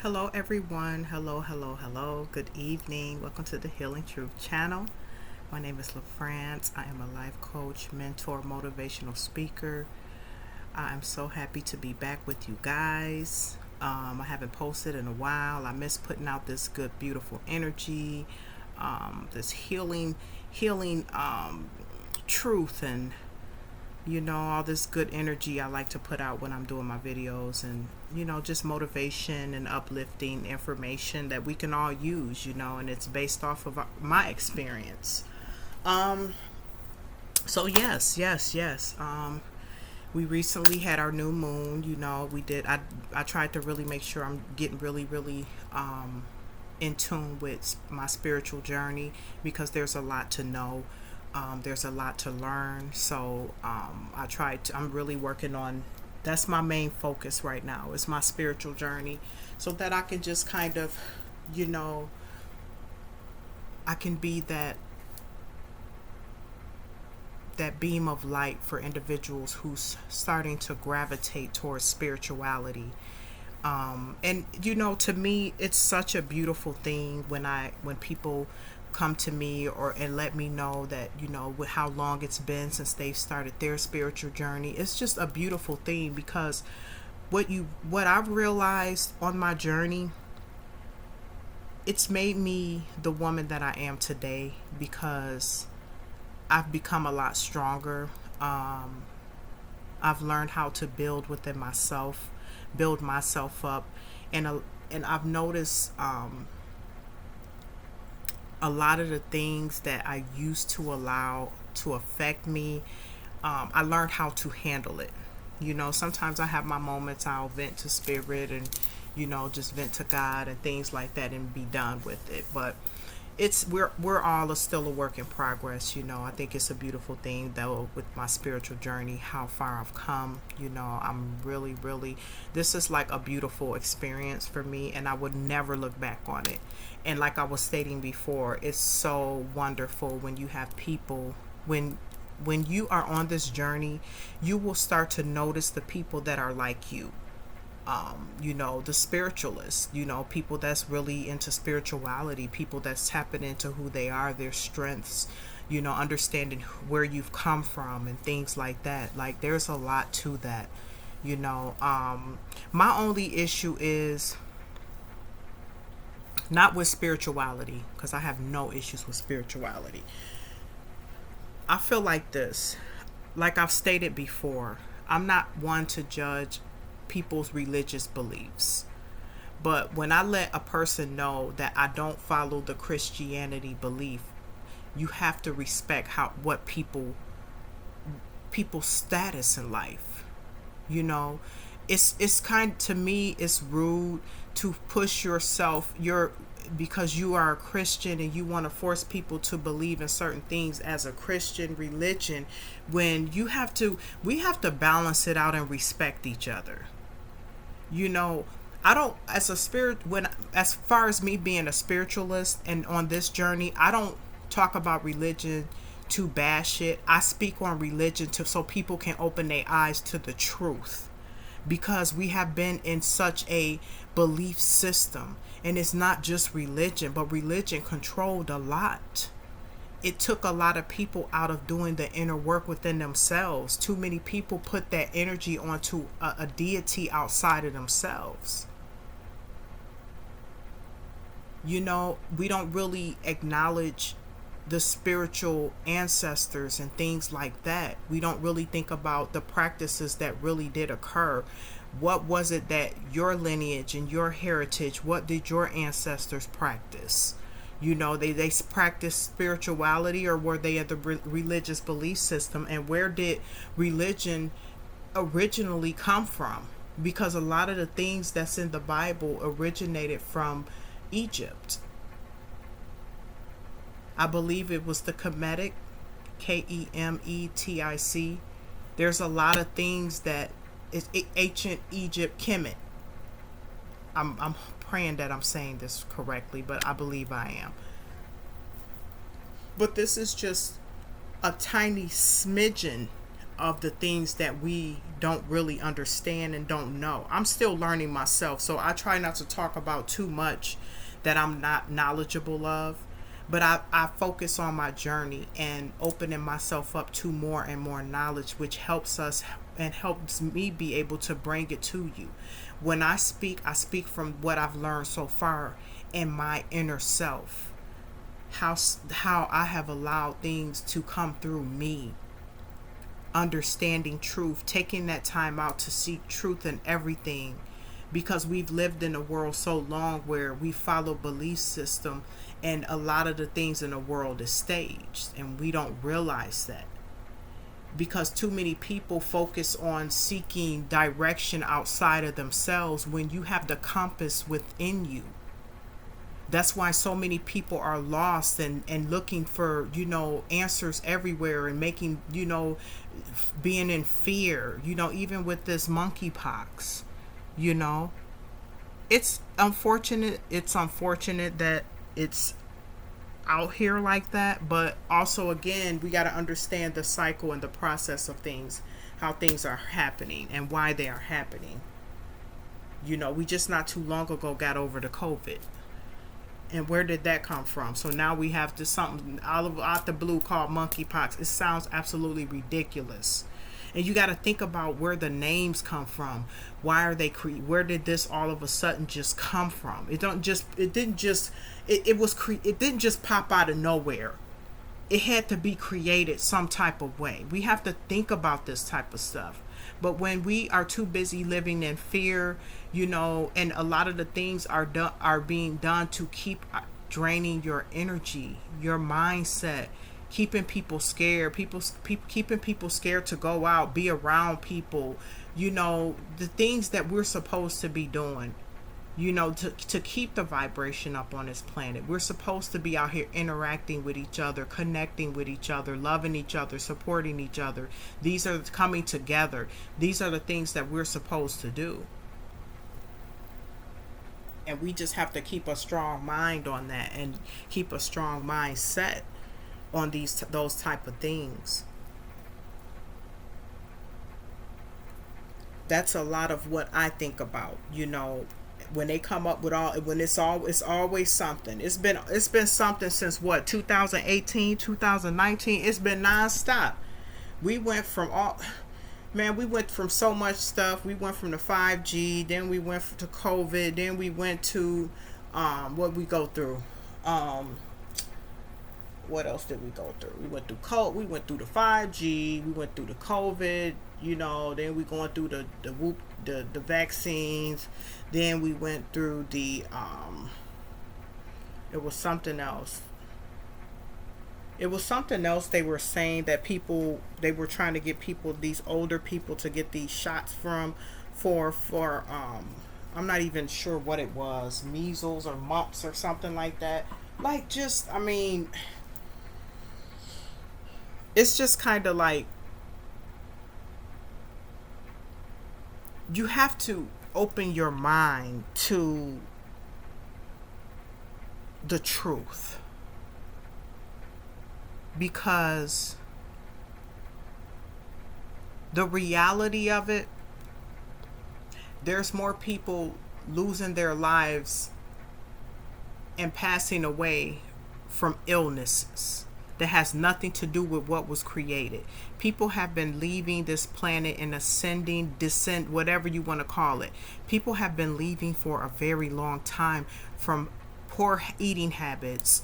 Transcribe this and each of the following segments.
Hello, everyone. Hello. Good evening. Welcome to the Healing Truth channel. My name is LaFrance. I am a life coach, mentor, motivational speaker. I am so happy to be back with you guys. I haven't posted in a while. I miss putting out this good, beautiful energy, this healing truth, and all this good energy I like to put out when I'm doing my videos, and just motivation and uplifting information that we can all use, and it's based off of my experience. So yes. We recently had our new moon. We did. I tried to really make sure I'm getting really in tune with my spiritual journey, because there's a lot to know. There's a lot to learn. So I'm really working on, that's my main focus right now, is my spiritual journey, so that I can just kind of, I can be that beam of light for individuals who's starting to gravitate towards spirituality. And to me, it's such a beautiful thing when people come to me and let me know that with how long it's been since they've started their spiritual journey. It's just a beautiful thing, because what I've realized on my journey, it's made me the woman that I am today, because I've become a lot stronger. I've learned how to build within myself, build myself up, and I've noticed a lot of the things that I used to allow to affect me, I learned how to handle it. Sometimes I have my moments, I'll vent to spirit and, just vent to God and things like that and be done with it. But we're all still a work in progress. I think it's a beautiful thing, though, with my spiritual journey, how far I've come. I'm really, this is like a beautiful experience for me, and I would never look back on it. And like I was stating before, it's so wonderful when you have people, when you are on this journey, you will start to notice the people that are like you. The spiritualists, people that's really into spirituality, people that's tapping into who they are, their strengths, understanding where you've come from and things like that. Like, there's a lot to that. My only issue is not with spirituality, because I have no issues with spirituality. I feel like this, like I've stated before, I'm not one to judge people's religious beliefs. But when I let a person know that I don't follow the Christianity belief, you have to respect what people's status in life. It's kind, to me, it's rude to push yourself because you are a Christian and you want to force people to believe in certain things as a Christian religion, when we have to balance it out and respect each other. I don't, as far as me being a spiritualist and on this journey, I don't talk about religion to bash it. I speak on religion so people can open their eyes to the truth, because we have been in such a belief system, and it's not just religion, but religion controlled a lot. It took a lot of people out of doing the inner work within themselves. Too many people put that energy onto a deity outside of themselves. We don't really acknowledge the spiritual ancestors and things like that. We don't really think about the practices that really did occur. What was it that your lineage and your heritage, what did your ancestors practice? They practiced spirituality, or were they in the religious belief system? And where did religion originally come from? Because a lot of the things that's in the Bible originated from Egypt. I believe it was the Kemetic, Kemetic. There's a lot of things that is ancient Egypt, Kemet. I'm praying that I'm saying this correctly, but I believe I am. But this is just a tiny smidgen of the things that we don't really understand and don't know. I'm still learning myself, so I try not to talk about too much that I'm not knowledgeable of. But I focus on my journey and opening myself up to more and more knowledge, which helps us and helps me be able to bring it to you. When I speak from what I've learned so far in my inner self. How I have allowed things to come through me, understanding truth, taking that time out to seek truth in everything, because we've lived in a world so long where we follow belief system, and a lot of the things in the world is staged and we don't realize that, because too many people focus on seeking direction outside of themselves when you have the compass within you. That's why so many people are lost and looking for, answers everywhere, and making, being in fear, even with this monkeypox, you know. It's unfortunate that it's out here like that, but also, again, we got to understand the cycle and the process of things, how things are happening and why they are happening. We just not too long ago got over the COVID. And where did that come from? So now we have this something out the blue called monkeypox. It sounds absolutely ridiculous. And you got to think about where the names come from. Why are they where did this all of a sudden just come from? It didn't just pop out of nowhere. It had to be created some type of way. We have to think about this type of stuff. But when we are too busy living in fear, and a lot of the things are being done to keep draining your energy, your mindset, keeping people scared, keeping people scared to go out, be around people, the things that we're supposed to be doing. To keep the vibration up on this planet. We're supposed to be out here interacting with each other, connecting with each other, loving each other, supporting each other. These are coming together. These are the things that we're supposed to do. And we just have to keep a strong mind on that, and keep a strong mindset on those type of things. That's a lot of what I think about, when they come up with it's always something. It's been something since what, 2018, 2019. It's been nonstop. We went from so much stuff. We went from the 5G, then we went to COVID, then we went to what we go through. What else did we go through? We went through the 5G, we went through the COVID, then we going through the vaccines, then we went through it was something else. It was something else they were saying that they were trying to get these older people to get these shots for I'm not even sure what it was, measles or mumps or something like that. It's just kind of like, you have to open your mind to the truth, because the reality of it, there's more people losing their lives and passing away from illnesses that has nothing to do with what was created. People have been leaving this planet in ascending, descent, whatever you want to call it. People have been leaving for a very long time from poor eating habits,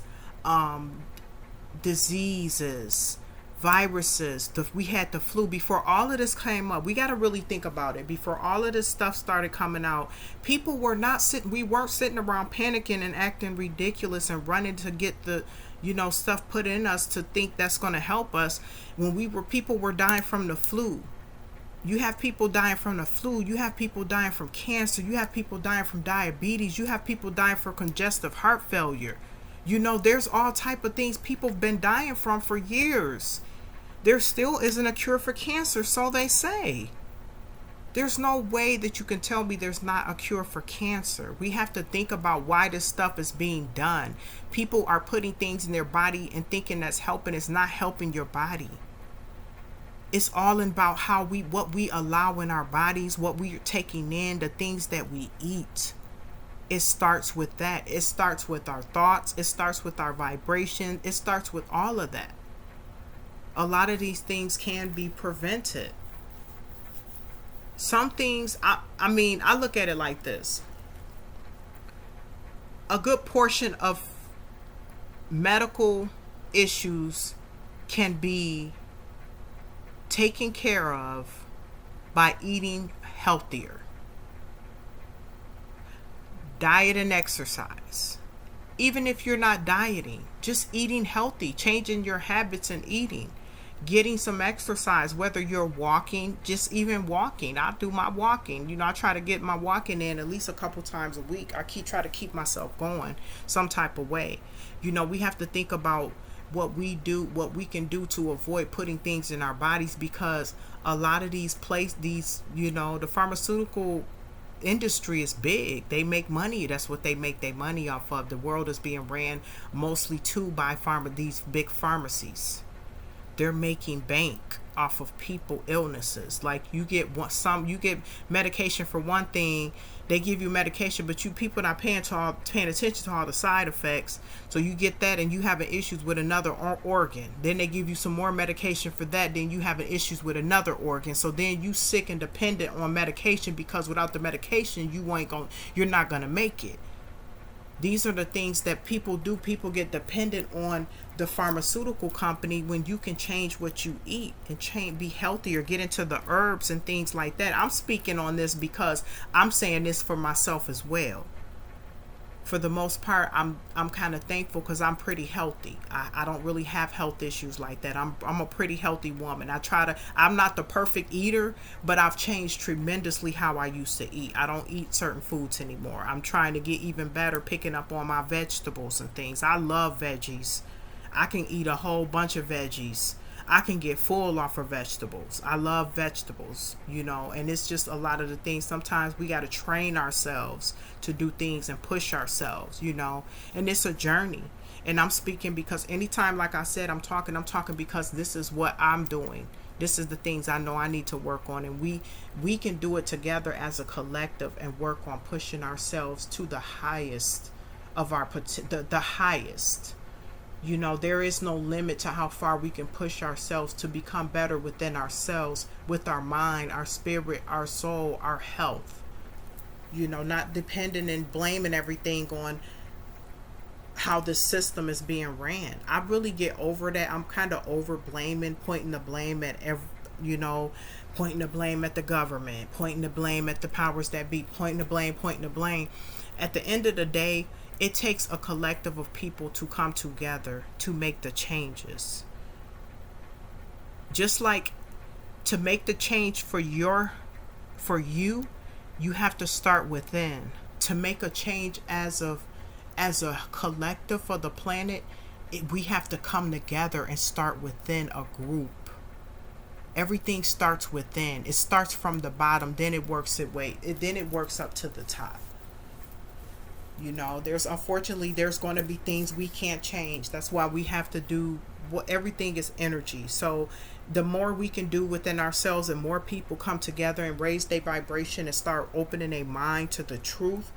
diseases, viruses. We had the flu. Before all of this came up, we got to really think about it. Before all of this stuff started coming out, people were not sitting. We weren't sitting around panicking and acting ridiculous and running to get the stuff put in us to think that's going to help us. When people were dying from the flu. You have people dying from the flu. You have people dying from cancer. You have people dying from diabetes. You have people dying from congestive heart failure. There's all type of things people have been dying from for years. There still isn't a cure for cancer, so they say. There's no way that you can tell me there's not a cure for cancer. We have to think about why this stuff is being done. People are putting things in their body and thinking that's helping. It's not helping your body. It's all about what we allow in our bodies, what we are taking in, the things that we eat. It starts with that. It starts with our thoughts. It starts with our vibration. It starts with all of that. A lot of these things can be prevented. Some things, I mean, I look at it like this. A good portion of medical issues can be taken care of by eating healthier. Diet and exercise. Even if you're not dieting, just eating healthy, changing your habits and eating, getting some exercise, whether you're walking, just even walking. I do my walking. I try to get my walking in at least a couple times a week. Try to keep myself going some type of way. We have to think about what we do, what we can do to avoid putting things in our bodies, because a lot of these the pharmaceutical industry is big. They make money. That's what they make their money off of. The world is being ran mostly by these big pharmacies. They're making bank off of people illnesses. Like you get medication for one thing, they give you medication, but people not paying attention to all the side effects. So you get that, and you having issues with another organ. Then they give you some more medication for that. Then you having issues with another organ. So then you sick and dependent on medication, because without the medication, you're not gonna make it. These are the things that people do. People get dependent on the pharmaceutical company when you can change what you eat and be healthier, get into the herbs and things like that. I'm speaking on this because I'm saying this for myself as well. For the most part, I'm kind of thankful because I'm pretty healthy. I don't really have health issues like that. I'm a pretty healthy woman. I'm not the perfect eater, but I've changed tremendously how I used to eat. I don't eat certain foods anymore. I'm trying to get even better, picking up on my vegetables and things. I love veggies. I can eat a whole bunch of veggies. I can get full off of vegetables. I love vegetables, and it's just a lot of the things. Sometimes we got to train ourselves to do things and push ourselves, and it's a journey. And I'm speaking because anytime, like I said, I'm talking because this is what I'm doing. This is the things I know I need to work on, and we can do it together as a collective and work on pushing ourselves to the highest of the highest. There is no limit to how far we can push ourselves to become better within ourselves, with our mind, our spirit, our soul, our health. Not depending and blaming everything on how the system is being ran. I really get over that. I'm kind of over blaming, pointing the blame at pointing the blame at the government, pointing the blame at the powers that be, pointing the blame. At the end of the day, it takes a collective of people to come together to make the changes. Just like to make the change for you, you have to start within. To make a change as a collective for the planet, we have to come together and start within a group. Everything starts within. It starts from the bottom, then it works its way. Then it works up to the top. There's going to be things we can't change. That's why we have to do everything is energy. So the more we can do within ourselves, and more people come together and raise their vibration and start opening their mind to the truth,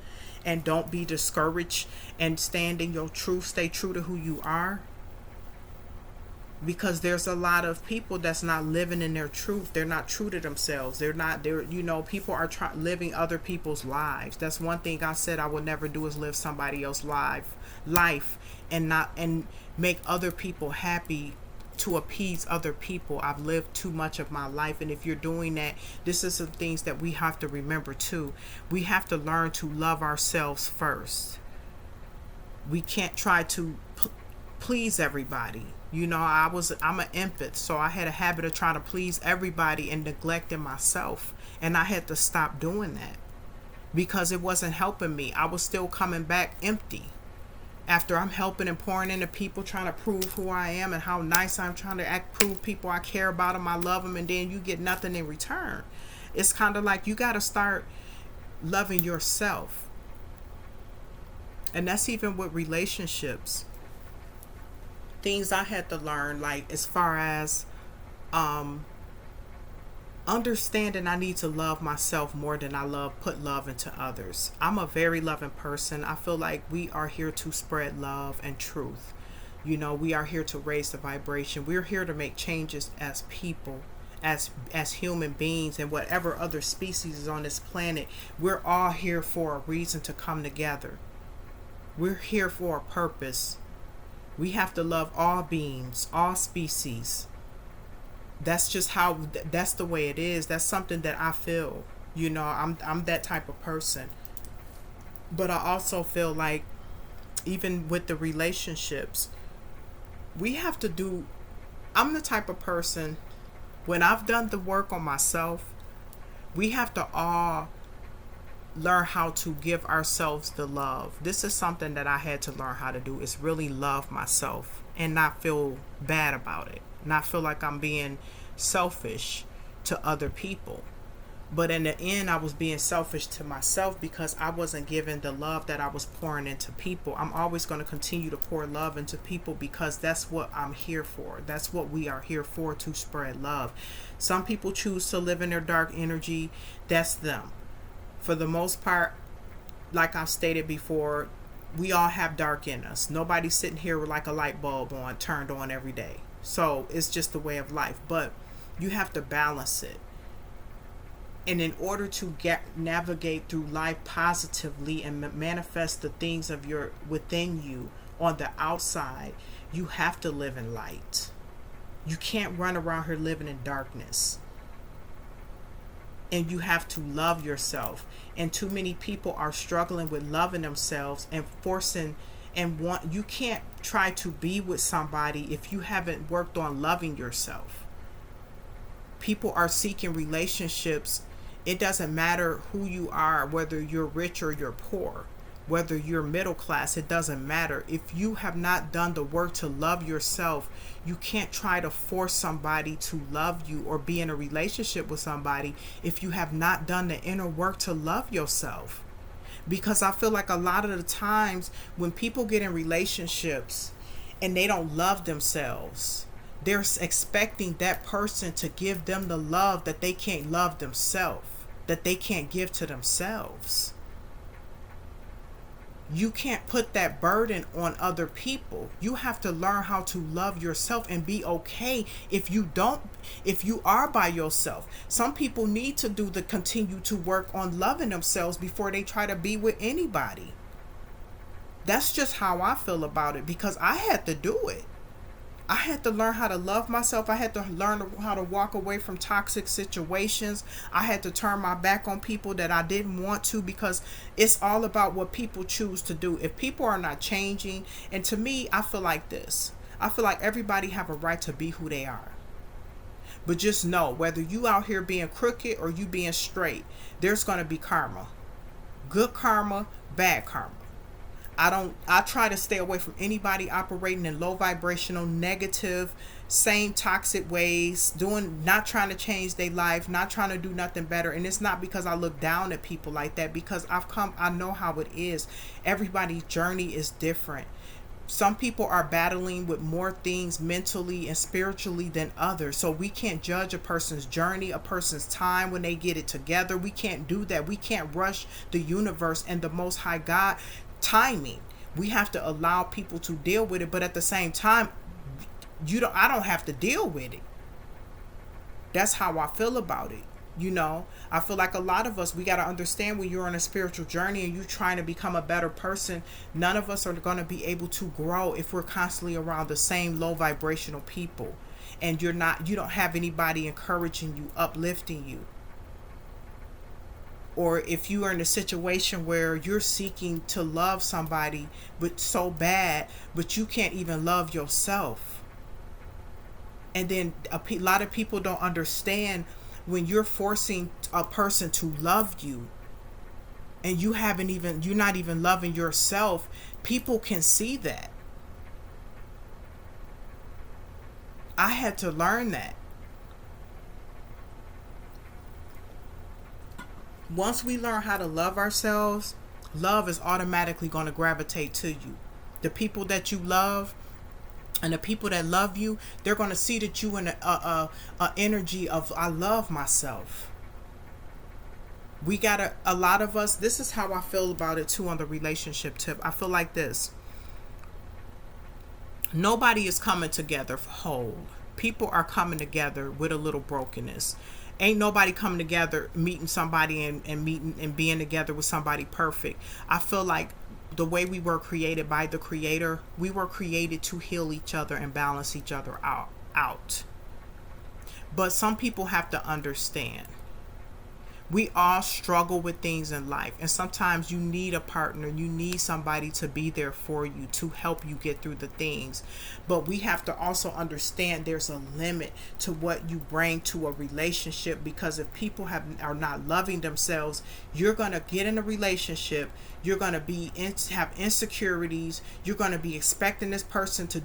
and don't be discouraged, and stand in your truth, stay true to who you are. Because there's a lot of people that's not living in their truth. They're not true to themselves. People are living other people's lives. That's one thing I said I would never do, is live somebody else's life and make other people happy to appease other people. I've lived too much of my life, and if you're doing that, this is some things that we have to remember too. We have to learn to love ourselves first. We can't try to please everybody. I'm an empath, so I had a habit of trying to please everybody and neglecting myself. And I had to stop doing that because it wasn't helping me. I was still coming back empty. After I'm helping and pouring into people, trying to prove who I am and how nice I'm, trying to prove people I care about them, I love them, and then you get nothing in return. It's kind of like you got to start loving yourself. And that's even with relationships. Things I had to learn, like as far as understanding I need to love myself more than I put love into others. I'm a very loving person. I feel like we are here to spread love and truth. We are here to raise the vibration. We're here to make changes as people, as human beings, and whatever other species is on this planet. We're all here for a reason to come together. We're here for a purpose. We have to love all beings, all species. That's just how, that's the way it is. That's something that I feel. I'm that type of person. But I also feel like, even with the relationships, we have to do, I'm the type of person, when I've done the work on myself, we have to all learn how to give ourselves the love. This is something that I had to learn how to do, is really love myself and not feel bad about it. Not feel like I'm being selfish to other people. But in the end, I was being selfish to myself because I wasn't giving the love that I was pouring into people. I'm always going to continue to pour love into people because that's what I'm here for. That's what we are here for, to spread love. Some people choose to live in their dark energy. That's them. For the most part, like I've stated before, we all have dark in us. Nobody's sitting here with like a light bulb turned on every day. So it's just the way of life. But you have to balance it. And in order to navigate through life positively and manifest the things of within you on the outside, you have to live in light. You can't run around here living in darkness. And you have to love yourself. And too many people are struggling with loving themselves and forcing you can't try to be with somebody if you haven't worked on loving yourself. People are seeking relationships. It doesn't matter who you are, whether you're rich or you're poor, whether you're middle class, it doesn't matter. If you have not done the work to love yourself, you can't try to force somebody to love you or be in a relationship with somebody if you have not done the inner work to love yourself. Because I feel like a lot of the times when people get in relationships and they don't love themselves, they're expecting that person to give them the love that they can't love themselves, that they can't give to themselves. You can't put that burden on other people. You have to learn how to love yourself and be okay if you are by yourself. Some people need to continue to work on loving themselves before they try to be with anybody. That's just how I feel about it, because I had to do it. I had to learn how to love myself. I had to learn how to walk away from toxic situations. I had to turn my back on people that I didn't want to, because it's all about what people choose to do. If people are not changing, and to me, I feel like this. I feel like everybody have a right to be who they are. But just know, whether you out here being crooked or you being straight, there's going to be karma. Good karma, bad karma. I try to stay away from anybody operating in low vibrational, negative, same toxic ways, not trying to change their life, not trying to do nothing better. And it's not because I look down at people like that, because I know how it is. Everybody's journey is different. Some people are battling with more things mentally and spiritually than others. So we can't judge a person's journey, a person's time when they get it together. We can't do that. We can't rush the universe and the Most High God timing. We have to allow people to deal with it, but at the same time, I don't have to deal with it. That's how I feel about it. I feel like a lot of us, we got to understand, when you're on a spiritual journey and you're trying to become a better person, none of us are going to be able to grow if we're constantly around the same low vibrational people, and you don't have anybody encouraging you, uplifting you. Or if you are in a situation where you're seeking to love somebody but so bad, but you can't even love yourself. And then a lot of people don't understand, when you're forcing a person to love you and you're not even loving yourself, people can see that. I had to learn that. Once we learn how to love ourselves, love is automatically going to gravitate to you. The people that you love, And the people that love you, they're going to see that you in a energy of, I love myself. We gotta, a lot of us, this is how I feel about it too on the relationship tip. I feel like this: nobody is coming together whole. People are coming together with a little brokenness. Ain't nobody coming together, meeting somebody and meeting and being together with somebody perfect. I feel like the way we were created by the Creator, we were created to heal each other and balance each other out. But some people have to understand, we all struggle with things in life, and sometimes you need a partner, you need somebody to be there for you, to help you get through the things. But we have to also understand there's a limit to what you bring to a relationship, because if people are not loving themselves, you're going to get in a relationship, you're going to have insecurities, you're going to be expecting this person to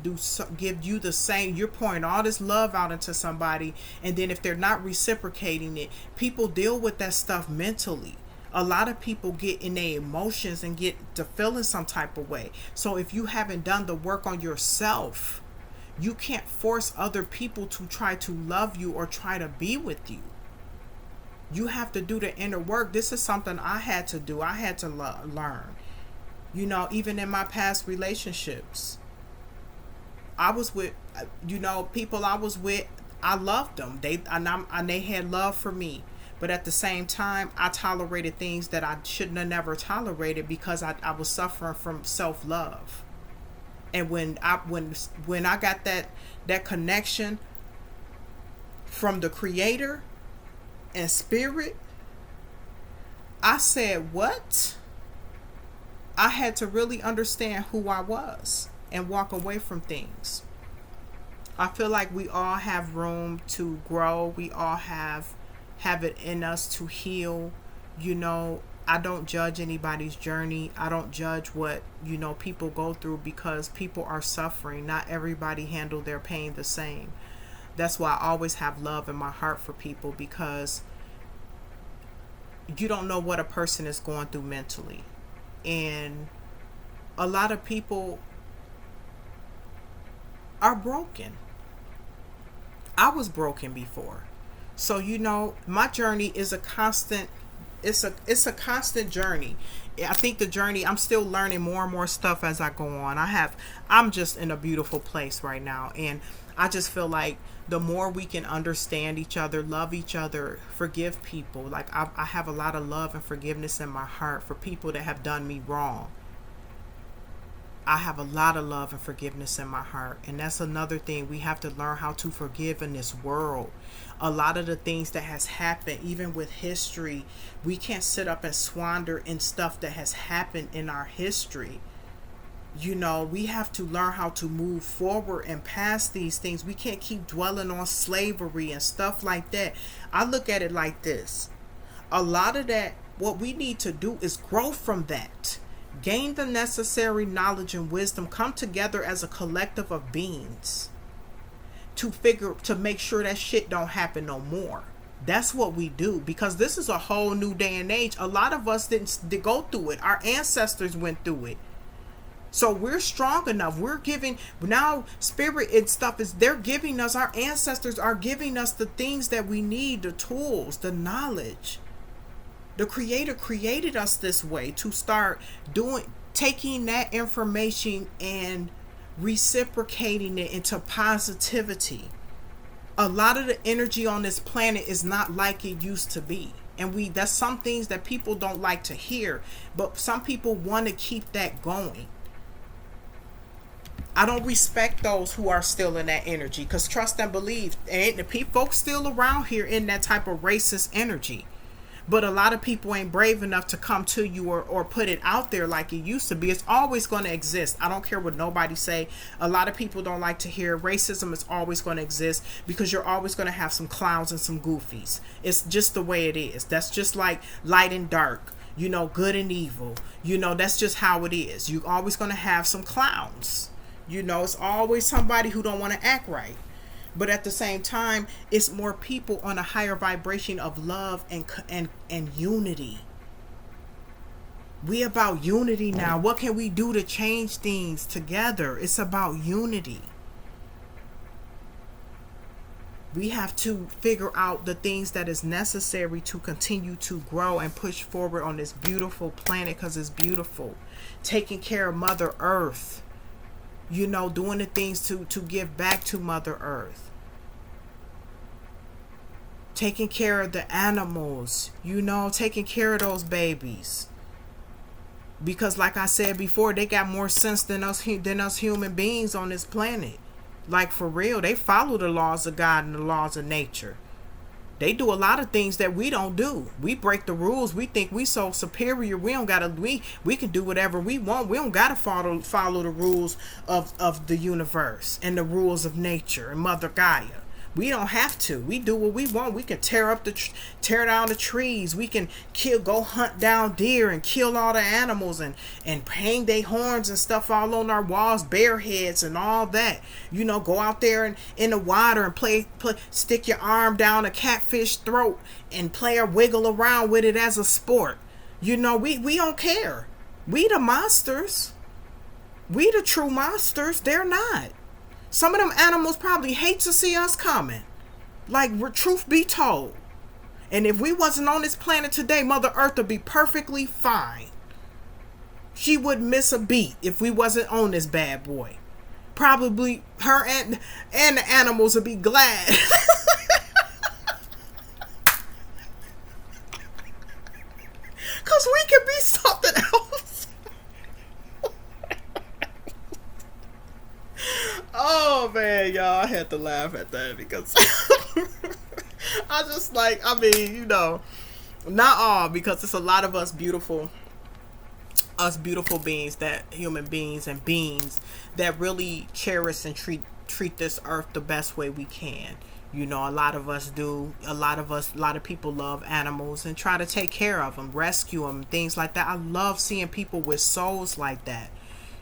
give you the same. You're pouring all this love out into somebody, and then if they're not reciprocating it, people deal with that stuff mentally. A lot of people get in their emotions and get to feeling some type of way. So if you haven't done the work on yourself, you can't force other people to try to love you or try to be with you. You have to do the inner work. This is something I had to do. I had to learn. Even in my past relationships, I was with, people I was with, I loved them. They had love for me. But at the same time, I tolerated things that I shouldn't have never tolerated, because I was suffering from self-love. And when I got that connection from the Creator and Spirit, I said, what? I had to really understand who I was and walk away from things. I feel like we all have room to grow. We all have it in us to heal. I don't judge anybody's journey. I don't judge what, people go through, because people are suffering. Not everybody handle their pain the same. That's why I always have love in my heart for people, because you don't know what a person is going through mentally. And a lot of people are broken. I was broken before. So, my journey is a constant, it's a constant journey. I think the journey, I'm still learning more and more stuff as I go on. I'm just in a beautiful place right now. And I just feel like the more we can understand each other, love each other, forgive people. Like I have a lot of love and forgiveness in my heart for people that have done me wrong. I have a lot of love and forgiveness in my heart. And that's another thing. We have to learn how to forgive in this world. A lot of the things that has happened, even with history, we can't sit up and squander in stuff that has happened in our history. We have to learn how to move forward and past these things. We can't keep dwelling on slavery and stuff like that. I look at it like this. A lot of that, what we need to do is grow from that. Gain the necessary knowledge and wisdom. Come together as a collective of beings to make sure that shit don't happen no more. That's what we do, because this is a whole new day and age. A lot of us didn't go through it. Our ancestors went through it. So we're strong enough. We're giving now, spirit and stuff they're giving us, our ancestors are giving us the things that we need, the tools, the knowledge. The Creator created us this way to start taking that information and reciprocating it into positivity. A lot of the energy on this planet is not like it used to be. And that's some things that people don't like to hear, but some people want to keep that going. I don't respect those who are still in that energy, because trust and believe, ain't the folks still around here in that type of racist energy. But a lot of people ain't brave enough to come to you or put it out there like it used to be. It's always going to exist. I don't care what nobody say. A lot of people don't like to hear racism is always going to exist, because you're always going to have some clowns and some goofies. It's just the way it is. That's just like light and dark, good and evil. That's just how it is. You're always going to have some clowns. It's always somebody who don't want to act right. But at the same time, it's more people on a higher vibration of love and unity. We about unity now. What can we do to change things together? It's about unity. We have to figure out the things that is necessary to continue to grow and push forward on this beautiful planet, because it's beautiful. Taking care of Mother Earth, doing the things to give back to Mother Earth. Taking care of the animals, taking care of those babies. Because like I said before, they got more sense than us human beings on this planet. Like, for real, they follow the laws of God and the laws of nature. They do a lot of things that we don't do. We break the rules. We think we so superior. We don't gotta. We can do whatever we want. We don't gotta follow the rules of the universe and the rules of nature and Mother Gaia. We don't have to. We do what we want. We can tear down the trees. We can go hunt down deer and kill all the animals and hang their horns and stuff all on our walls, bare heads and all that. Go out there and in the water and play, stick your arm down a catfish throat and play or wiggle around with it as a sport. We don't care. We the monsters. We the true monsters. They're not. Some of them animals probably hate to see us coming. Like, truth be told. And if we wasn't on this planet today, Mother Earth would be perfectly fine. She wouldn't miss a beat if we wasn't on this bad boy. Probably her and the animals would be glad. Because we could be something else. Oh man, y'all, I had to laugh at that because I just not all, because it's a lot of us beautiful beings, that human beings and beings that really cherish and treat this earth the best way we can. A lot of us do. A lot of people love animals and try to take care of them, rescue them, things like that. I love seeing people with souls like that.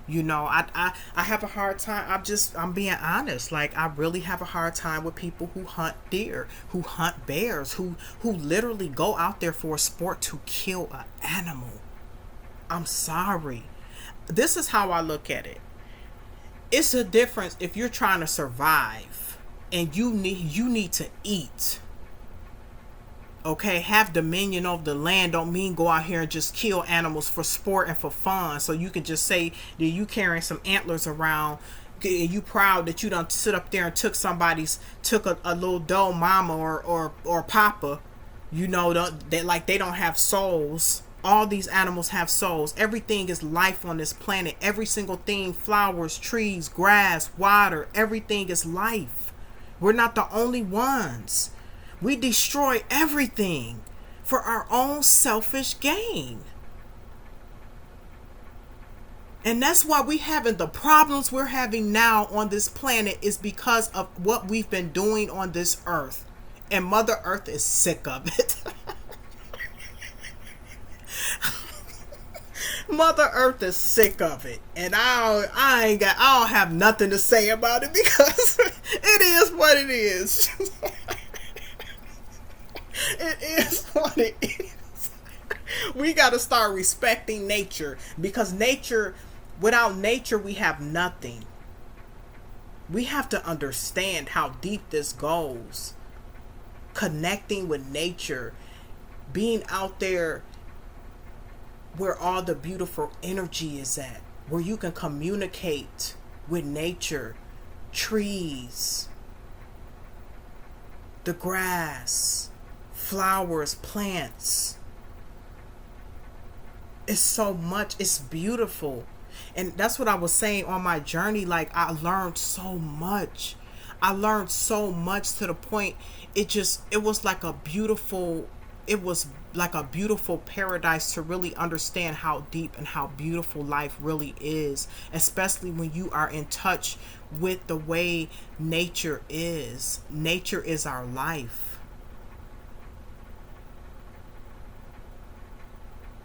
I have a hard time. I'm being honest. Like, I really have a hard time with people who hunt deer, who hunt bears, who literally go out there for a sport to kill an animal. I'm sorry. This is how I look at it. It's a difference if you're trying to survive and you need to eat. Okay, have dominion over the land don't mean go out here and just kill animals for sport and for fun. So you can just say that you carrying some antlers around and you proud that you done sit up there and took a little doe mama or papa. They don't have souls. All these animals have souls. Everything is life on this planet. Every single thing, flowers, trees, grass, water, everything is life. We're not the only ones. We destroy everything for our own selfish gain. And that's why we having the problems we're having now on this planet, is because of what we've been doing on this earth. And Mother Earth is sick of it. Mother Earth is sick of it. And I don't have nothing to say about it, because it is what it is. It is what it is. We got to start respecting nature, because without nature, we have nothing. We have to understand how deep this goes. Connecting with nature, being out there where all the beautiful energy is at, where you can communicate with nature, trees, the grass, flowers, plants. It's so much. It's beautiful. And that's what I was saying on my journey. Like, I learned so much. I learned so much to the point it was like a beautiful paradise to really understand how deep and how beautiful life really is, especially when you are in touch with the way nature is. Nature is our life.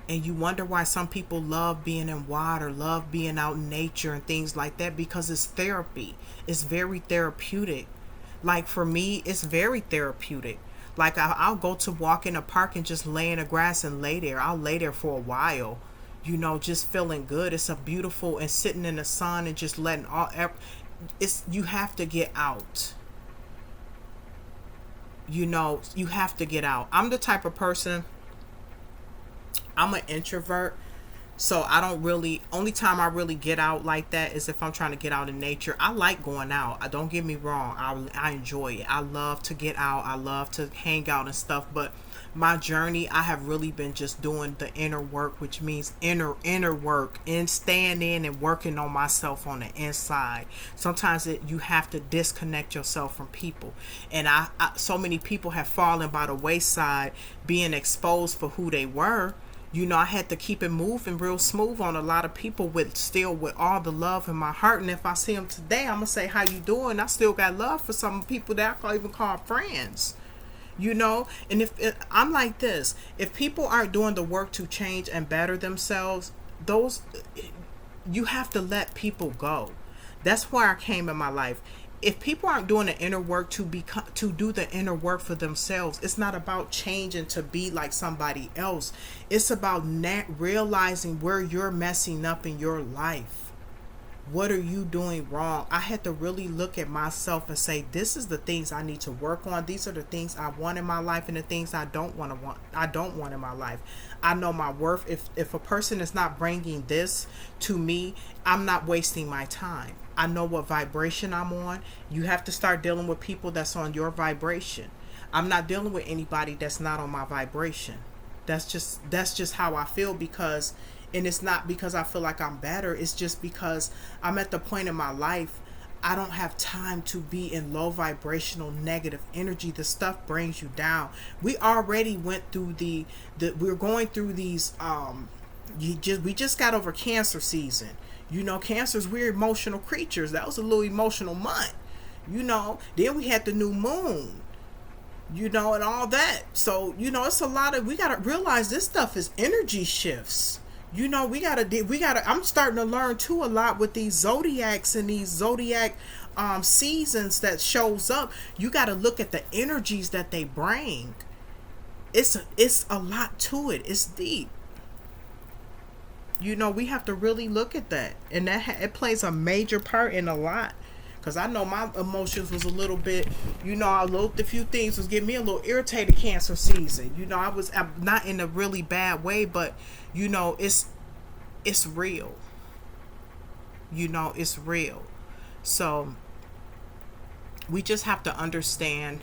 And you wonder why some people love being in water, love being out in nature and things like that, because it's therapy. It's very therapeutic. Like, for me, it's very therapeutic. Like, I'll go to walk in a park and just lay in the grass and lay there. I'll lay there for a while, just feeling good. It's a beautiful, and sitting in the sun and just letting you have to get out. You know, you have to get out. I'm the type of person, I'm an introvert. So I don't really, only time I really get out like that is if I'm trying to get out in nature. I like going out. I don't get me wrong. I enjoy it. I love to get out. I love to hang out and stuff. But my journey, I have really been just doing the inner work, which means inner work and staying in and working on myself on the inside. Sometimes you have to disconnect yourself from people, and so many people have fallen by the wayside, being exposed for who they were. You know, I had to keep it moving real smooth on a lot of people, with all the love in my heart. And if I see them today, I'm gonna say, how you doing? I still got love for some people that I can't even call friends. You know, and if I'm like this, if people aren't doing the work to change and better themselves, those, you have to let people go. That's where I came in my life. If people aren't doing the inner work to do the inner work for themselves, it's not about changing to be like somebody else. It's about realizing where you're messing up in your life. What are you doing wrong? I had to really look at myself and say, this is the things I need to work on. These are the things I want in my life, and the things I don't want. I don't want in my life. I know my worth. If a person is not bringing this to me, I'm not wasting my time. I know what vibration I'm on. You have to start dealing with people that's on your vibration. I'm not dealing with anybody that's not on my vibration. That's just how I feel, because, and it's not because I feel like I'm better. It's just because I'm at the point in my life, I don't have time to be in low vibrational negative energy. The stuff brings you down. We already went through we're going through these we just got over cancer season. You know, cancers, we're emotional creatures. That was a little emotional month. You know, then we had the new moon, you know, and all that. So, you know, it's a lot of, we got to realize this stuff is energy shifts. You know, we gotta, I'm starting to learn too a lot with these zodiacs and these zodiac seasons that shows up. You got to look at the energies that they bring. It's a lot to it. It's deep. You know, we have to really look at that, and it plays a major part in a lot. Because I know my emotions was a little bit, you know, a few things was getting me a little irritated cancer season. You know, I'm not in a really bad way, but, you know, it's real. You know, it's real. So we just have to understand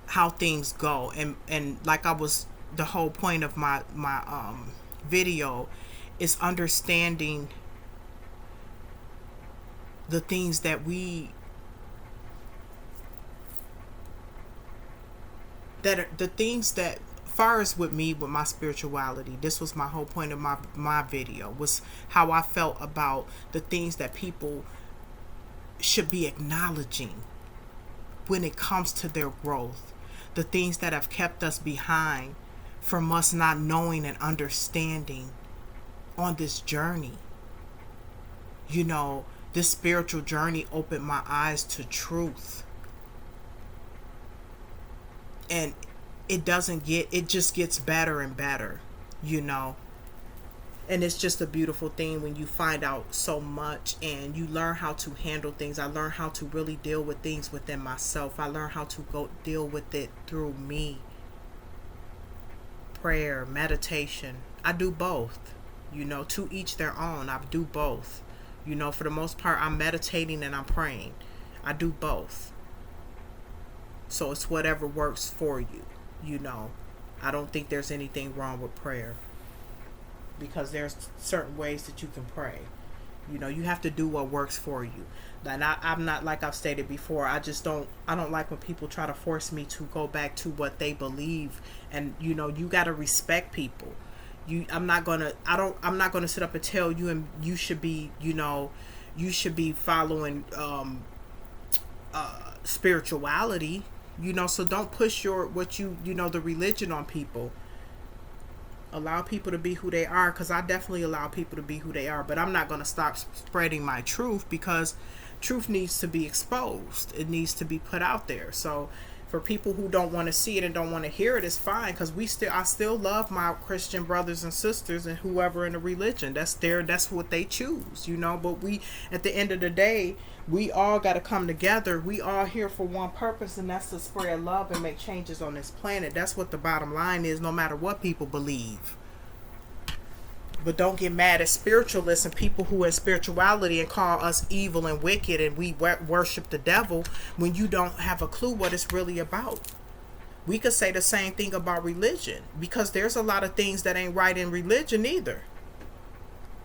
how things go. And like the whole point of my video is understanding the things that far as with me, with my spirituality, this was my whole point of my video, was how I felt about the things that people should be acknowledging when it comes to their growth, the things that have kept us behind from us not knowing and understanding on this journey. You know, this spiritual journey opened my eyes to truth. And it just gets better and better, you know. And it's just a beautiful thing when you find out so much and you learn how to handle things. I learned how to really deal with things within myself. I learned how to go deal with it through me. Prayer, meditation. I do both. You know, to each their own. I do both. You know, for the most part, I'm meditating and I'm praying. I do both. So it's whatever works for you. You know, I don't think there's anything wrong with prayer, because there's certain ways that you can pray. You know, you have to do what works for you. And I'm not, like I've stated before, I don't like when people try to force me to go back to what they believe. And, you know, you got to respect people. I'm not gonna sit up and tell you, and you should be, you know, you should be following spirituality, you know. So don't push the religion on people. Allow people to be who they are, because I definitely allow people to be who they are. But I'm not gonna stop spreading my truth, because truth needs to be exposed. It needs to be put out there. So For people who don't want to see it and don't want to hear it, it's fine, because I still love my Christian brothers and sisters and whoever in the religion. That's what they choose, you know. But we, at the end of the day, we all got to come together. We all here for one purpose, and that's to spread love and make changes on this planet. That's what the bottom line is, no matter what people believe. But don't get mad at spiritualists and people who in spirituality and call us evil and wicked and we worship the devil when you don't have a clue what it's really about. We could say the same thing about religion, because there's a lot of things that ain't right in religion either.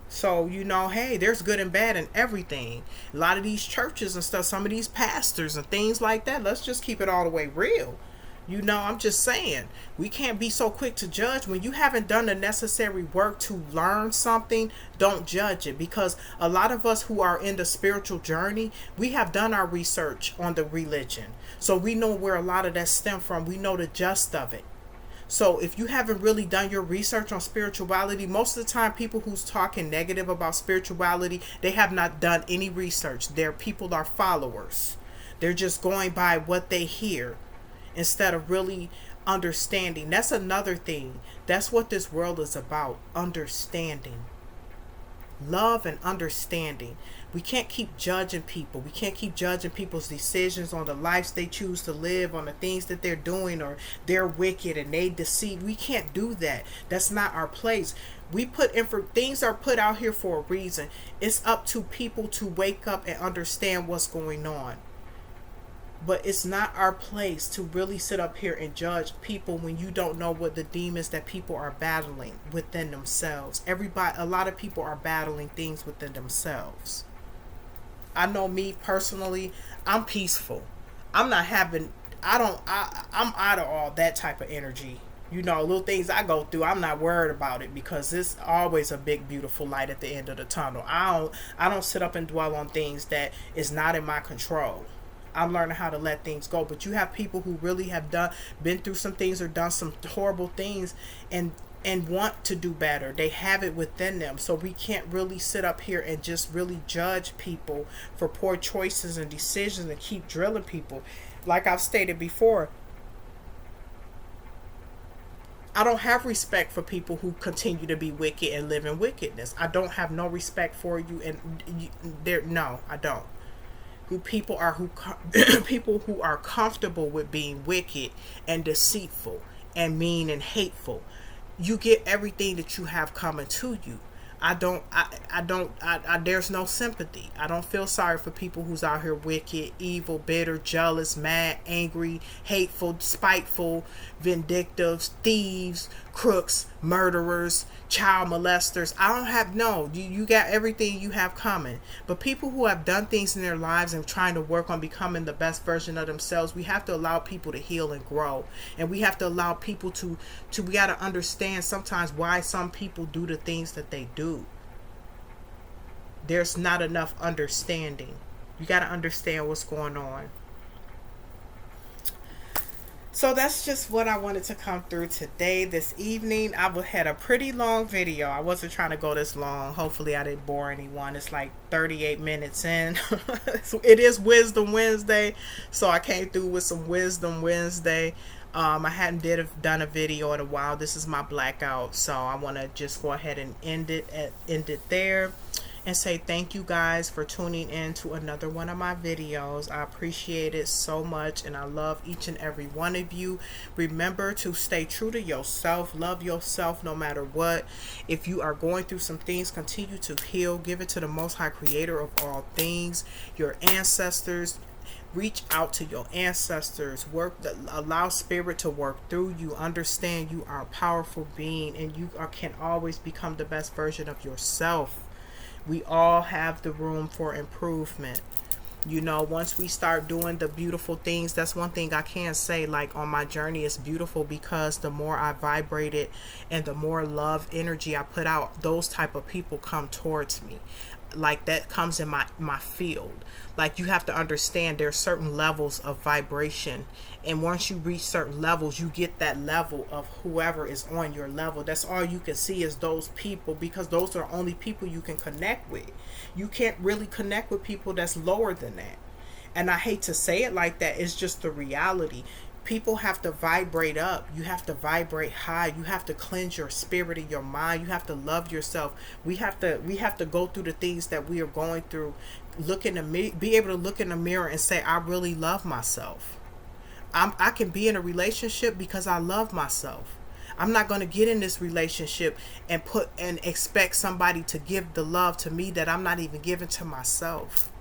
So, you know, hey, there's good and bad in everything. A lot of these churches and stuff, some of these pastors and things like that, let's just keep it all the way real. You know, I'm just saying, we can't be so quick to judge. When you haven't done the necessary work to learn something, don't judge it. Because a lot of us who are in the spiritual journey, we have done our research on the religion. So we know where a lot of that stem from. We know the gist of it. So if you haven't really done your research on spirituality, most of the time people who's talking negative about spirituality, they have not done any research. Their people are followers. They're just going by what they hear, instead of really understanding. That's another thing. That's what this world is about. Understanding. Love and understanding. We can't keep judging people. We can't keep judging people's decisions on the lives they choose to live, on the things that they're doing, or they're wicked and they deceive. We can't do that. That's not our place. Things are put out here for a reason. It's up to people to wake up and understand what's going on. But it's not our place to really sit up here and judge people when you don't know what the demons that people are battling within themselves. A lot of people are battling things within themselves. I know me personally, I'm peaceful. I'm out of all that type of energy. You know, little things I go through, I'm not worried about it, because it's always a big, beautiful light at the end of the tunnel. I don't sit up and dwell on things that is not in my control. I'm learning how to let things go. But you have people who really have been through some things or done some horrible things and want to do better. They have it within them. So we can't really sit up here and just really judge people for poor choices and decisions and keep drilling people. Like I've stated before, I don't have respect for people who continue to be wicked and live in wickedness. I don't have no respect for you, no, I don't. People who are comfortable with being wicked and deceitful and mean and hateful. You get everything that you have coming to you. There's no sympathy. I don't feel sorry for people who's out here wicked, evil, bitter, jealous, mad, angry, hateful, spiteful, vindictive, thieves, crooks, murderers, child molesters. You got everything you have coming. But people who have done things in their lives and trying to work on becoming the best version of themselves, we have to allow people to heal and grow. And we have to allow people we got to understand sometimes why some people do the things that they do. There's not enough understanding. You got to understand what's going on. So that's just what I wanted to come through today, this evening. I had a pretty long video. I wasn't trying to go this long. Hopefully I didn't bore anyone. It's like 38 minutes in. It is Wisdom Wednesday, so I came through with some Wisdom Wednesday. I hadn't done a video in a while. This is my blackout, so I want to just go ahead and end it there. And say thank you guys for tuning in to another one of my videos. I appreciate it so much, and I love each and every one of you. Remember to stay true to yourself. Love yourself no matter what. If you are going through some things, continue to heal. Give it to the Most High Creator of all things, your ancestors. Reach out to your ancestors. Allow spirit to work through you. Understand you are a powerful being, and you can always become the best version of yourself. We all have the room for improvement. You know, once we start doing the beautiful things, that's one thing I can say, like on my journey, it's beautiful because the more I vibrate it and the more love energy I put out, those type of people come towards me. Like that comes in my field. Like you have to understand there's certain levels of vibration, and once you reach certain levels, you get that level of whoever is on your level. That's all you can see is those people, because those are the only people you can connect with. You can't really connect with people that's lower than that. And I hate to say it like that, it's just the reality. People have to vibrate up. You have to vibrate high. You have to cleanse your spirit and your mind. You have to love yourself. We have to go through the things that we are going through. Look in the be able to look in the mirror and say, I really love myself. I can be in a relationship because I love myself. I'm not going to get in this relationship and put and expect somebody to give the love to me that I'm not even giving to myself.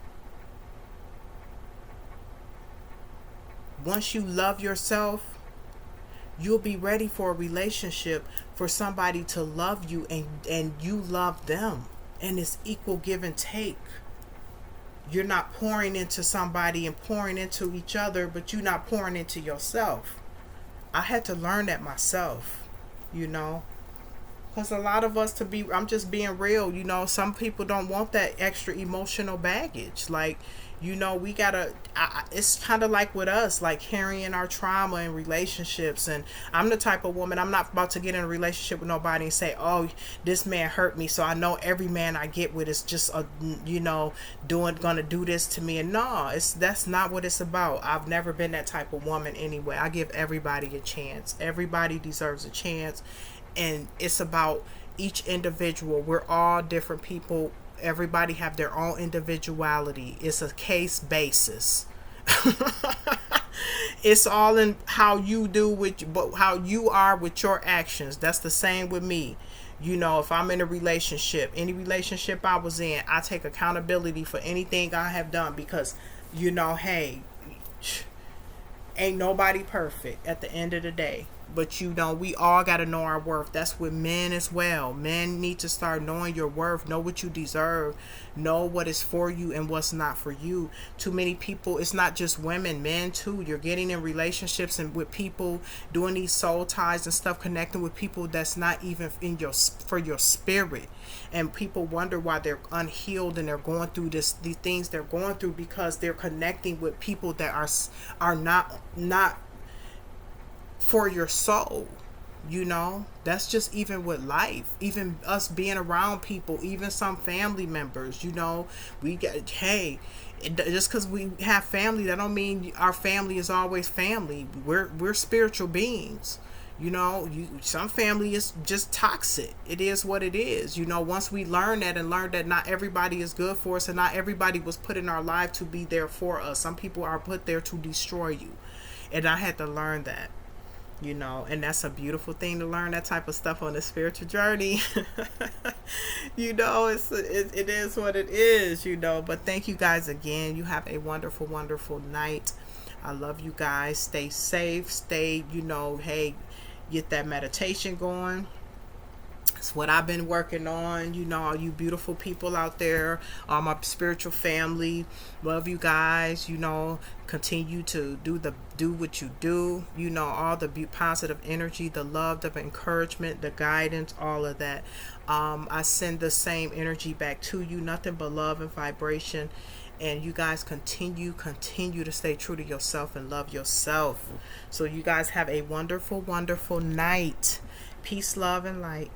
Once you love yourself, you'll be ready for a relationship for somebody to love you, and you love them. And it's equal give and take. You're not pouring into somebody and pouring into each other, but you're not pouring into yourself. I had to learn that myself, you know. Because a lot of us, I'm just being real, some people don't want that extra emotional baggage. Like, we gotta, it's kind of like with us, like carrying our trauma in relationships. And I'm the type of woman, I'm not about to get in a relationship with nobody and say, oh, this man hurt me, so I know every man I get with is just, gonna do this to me. And no, that's not what it's about. I've never been that type of woman anyway. I give everybody a chance. Everybody deserves a chance. And it's about each individual. We're all different people. Everybody have their own individuality. It's a case basis. It's all in how you do how you are with your actions. That's the same with me. If I'm in a relationship, any relationship I was in, I take accountability for anything I have done, because hey, ain't nobody perfect at the end of the day. But we all got to know our worth. That's with men as well. Men need to start knowing your worth. Know what you deserve. Know what is for you and what's not for you. Too many people, it's not just women, men too. You're getting in relationships and with people, doing these soul ties and stuff, connecting with people that's not even for your spirit. And people wonder why they're unhealed and they're going through these things they're going through, because they're connecting with people that are not for your soul. That's just even with life, even us being around people, even some family members. We get, just because we have family, that don't mean our family is always family. We're spiritual beings. Some family is just toxic. It is what it is. Once we learn that and learn that not everybody is good for us, and not everybody was put in our life to be there for us. Some people are put there to destroy you. And I had to learn that. And that's a beautiful thing to learn that type of stuff on the spiritual journey. It is what it is, but thank you guys again. You have a wonderful, wonderful night. I love you guys. Stay safe. Stay, hey, get that meditation going. It's what I've been working on. All you beautiful people out there, all my spiritual family, love you guys. Continue to do what you do. All the positive energy, the love, the encouragement, the guidance, all of that. I send the same energy back to you. Nothing but love and vibration. And you guys continue to stay true to yourself and love yourself. So you guys have a wonderful, wonderful night. Peace, love, and light.